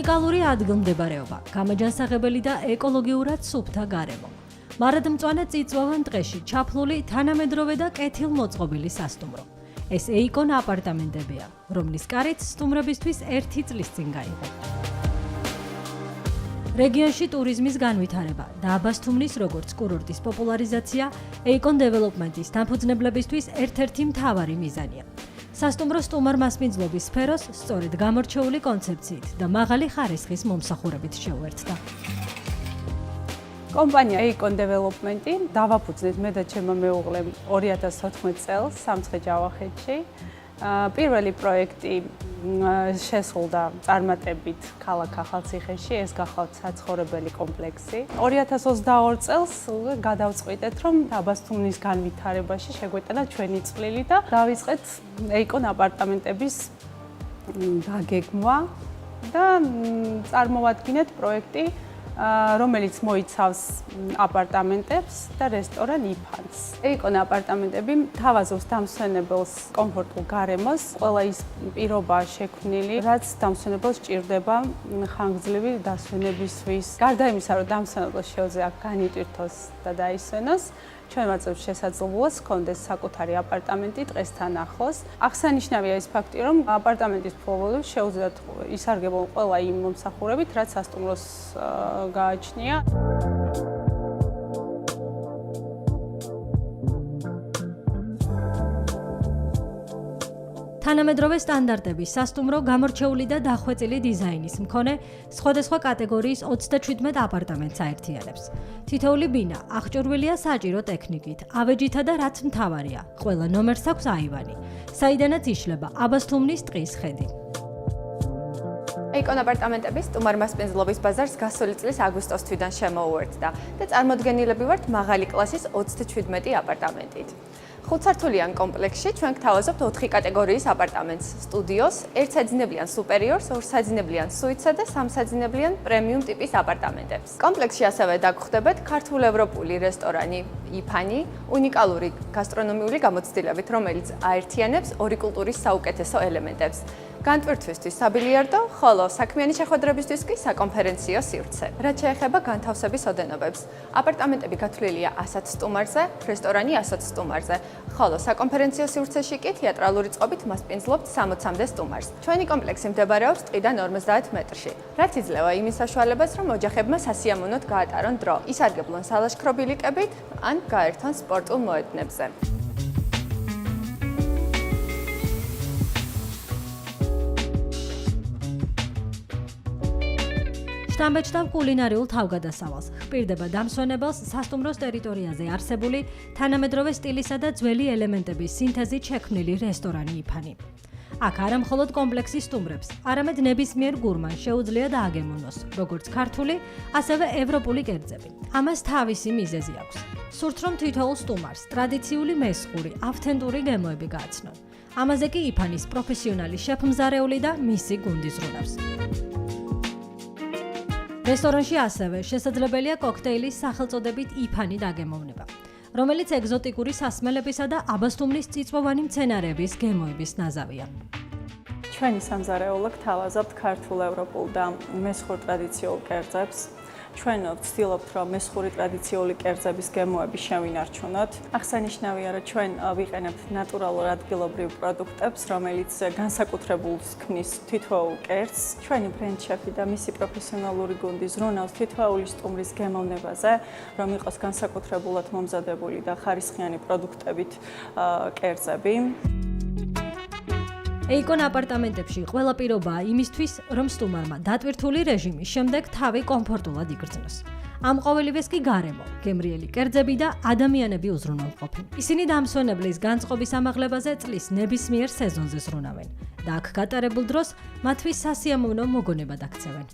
უნიკალური ადგილმდებარეობა, გამაჯანსაღებელი და ეკოლოგიურად სუფთა გარემო. მარადმწვანე წიწვოვან ტყეში ჩაფლული თანამედროვე და კეთილმოწყობილი სასტუმრო. ეს ეიკონ აპარტამენტებია, რომლის კარით სტუმრებისთვის 1 წლის წინ გაიღო. რეგიონში ტურიზმის განვითარება და აბასთუმნის როგორც კურორტის პოპულარიზაცია ეიკონ დეველოპმენტის დამფუძნებლებისთვის ერთ-ერთი მთავარი მიზანია. სასტუმრო სტუმარ-მასპინძლობის სფეროს სწორედ გამორჩეული კონცეფციით და მაღალი ხარისხის მომსახურებით შეუერთდა. კომპანია Eikon Development დავაფუძნეთ მე და ჩემო მეუღლემ 2014 წელს სამცხე-ჯავახეთში. პირველი პროექტი შესრულდა წარმატებით ქალაქ ახალციხეში, ეს გახლავთ საცხოვრებელი კომპლექსი. 2022 წელს გადავწყვიტეთ, რომ აბასთუმნის განვითარებაში შეგვეტანა ჩვენი წვლილი და დავიწყეთ Eikon აპარტამენტების დაგეგმვა და წარმოვადგინეთ პროექტი, რომელიც მოიცავს აპარტამენტებს და რესტორან იფანს. Eikon აპარტამენტები თავაზობს დამსვენებელს კომფორტულ გარემოს, ყველა ის პირობა შექმნილი, რაც დამსვენებელს სჭირდება ხანგრძლივი დასვენებისთვის. გარდა იმისა, რომ დამსვენებელს შეუძლია განიტვირთოს და დაისვენოს, ჩვენ ვაწევთ შესაძლებლობას ჰქონდეს საკუთარი აპარტამენტი ტყესთან ახლოს. აღსანიშნავია ის ფაქტი, რომ აპარტამენტის ფლობელებს შეუძლიათ ისარგებლონ ყველა იმ მომსახურებით, რაც სასტუმროს გააჩნია. თანამედროვე სტანდარტების სასტუმრო გამორჩეული და დახვეწილი დიზაინის მქონე სხვადასხვა კატეგორიის 37 აპარტამენტს აერთიანებს. თითოეული ბინა აღჭურვილია საჭირო ტექნიკით, ავეჯითა და რაც მთავარია, ყველა ნომერს აქვს აივანი, საიდანაც იშლება აბასთუმნის ტყის ხედი. Eikon აპარტამენტების სტუმარ-მასპინძლობის ბაზარს გასული წლის აგვისტოს თვიდან შემოუერთდა და წარმოდგენილები ვართ მაღალი კლასის 37 აპარტამენტით. 5-სართულიან კომპლექსში ჩვენ გთავაზობთ 4 კატეგორიის აპარტამენტს: სტუდიოს, 1-საძინებლიან სუპერიორს, 2-საძინებლიან სუიტსა და 3-საძინებლიან პრემიუმ ტიპის აპარტამენტებს. კომპლექსში ასევე დაგხვდებათ ქართულ-ევროპული რესტორანი იფანი, უნიკალური გასტრონომიული გამოცდილებით, რომელიც აერთიანებს ორი კულტურის საუკეთესო ელემენტებს. განტვირთვისთვის საბილიარდო, ხოლო საქმიანი შეხვედრებისთვის კი საკონფერენციო სივრცე. რაც შეეხება განთავსების ოდენობებს, აპარტამენტები გათვლილია 100 სტუმარზე, რესტორანი 100 სტუმარზე, ხოლო საკონფერენციო სივრცეში კი თეატრალური წყობით მასპინძლობთ 60-მდე სტუმარს. ჩვენი კომპლექსი მდებარეობს ტყიდან 50 მეტრში, რაც იძლევა იმის საშუალებას, რომ ოჯახებმა სასიამოვნოდ გაატარონ დრო, ისარგებლონ სალაშქრობილი კებით ან გაერთონ სპორტულ მოედნებზე. შთამბეჭდავ კულინარიულ თავგადასავალს. ჰპირდება დამსვენებელს სასტუმროს ტერიტორიაზე არსებული თანამედროვე სტილისა და ძველი ელემენტების სინთეზით შექმნილი რესტორანი იფანი. აქ არა მხოლოდ კომპლექსის სტუმრებს, არამედ ნებისმიერ გურმანს შეუძლია დააგემონოს, როგორც ქართული, ასევე ევროპული კერძები. ამას თავისი მიზეზი აქვს. სურთ, რომ თითოეულ სტუმარს ტრადიციული მესხური, ავთენტური გემოები გააცნონ. ამაზე კი იფანის პროფესიონალი შეფმზარეული და მისი გუნდი ზრუნავს. რესტორანში ასევე შესაძლებელია კოქტეილის სახელწოდებით იფანი დაგემოვნება, რომელიც ეგზოტიკური სასმელებისა და აბასთუმნის წიწვოვანი მცენარეების გემოების ნაზავია. ჩვენი სამზარეულო გთავაზობთ ქართულ-ევროპულ და მესხურ ტრადიციულ კერძებს. ჩვენ ვცდილობთ, რომ მესხური ტრადიციული კერძების გემოები შევინარჩუნოთ. აღსანიშნავია, რომ ჩვენ ვიყენებთ ნატურალურ ადგილობრივ პროდუქტებს, რომელიც განსაკუთრებულს ქმნის თითოეულ კერძს. ჩვენი ბრენდ შეფი და მისი პროფესიონალური გუნდი ზრუნავს თითოეული სტუმრის გემოვნებაზე, რომ იყოს განსაკუთრებულად მომზადებული და ხარისხიანი პროდუქტებით კერძები. Eikon აპარტამენტებში ყველა პირობაა იმისთვის, რომ სტუმარმა დატვირთული რეჟიმის შემდეგ თავი კომფორტულად იგრძნოს. ამ ყოველივეს კი გარემო, გემრიელი კერძები და ადამიანები უზრუნველყოფენ. ისინი დამსვენებლის განწყობის ამაღლებაზე წლის ნებისმიერ სეზონზე ზრუნავენ და აქ გატარებულ დროს მათთვის სასიამოვნო მოგონებად აქცევენ.